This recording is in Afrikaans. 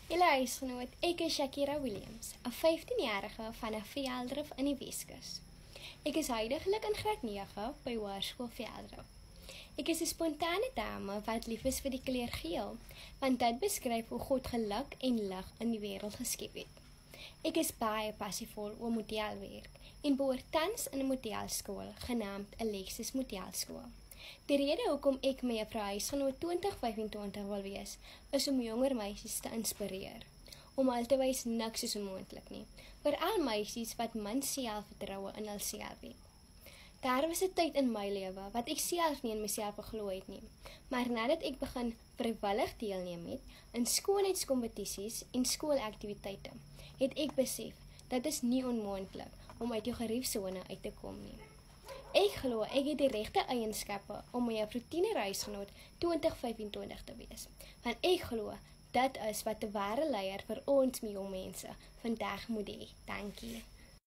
Julle huisgenoot, ek is Shakira Williams, 'n 15-jarige van 'n Velddrif in die Weskus. Ek is huidiglik in graad 9 by Hoërskool Velddrif. Ek is 'n spontane dame wat lief is vir die kleur geel, want dit beskryf hoe God geluk en lig in die wêreld geskep het. Ek is baie passievol oor modelwerk en behoort tans in 'n modelskool genaamd Alexis Modelskool. Die rede hoekom ek my juffrou huisgenoot 2025 wil wees, is om jonger meisies te inspireer. Om al te wys niks is onmoontlik nie, veral meisies wat min selfvertroue in hulself het. Daar was 'n tyd in my lewe wat ek self nie in myself geglo het nie, maar nadat ek begin vrywillig deelneem het in skoolheidskompetisies en skoolaktiwiteite, het ek besef dat is nie onmoontlik om uit jou geriefsone uit te kom nie. Ek glo ek het die regte eienskappe om my routinehuisgenoot 2025 te wees, want ek glo dit is wat 'n ware leier vir ons jong mense vandag moet hê. Dankie.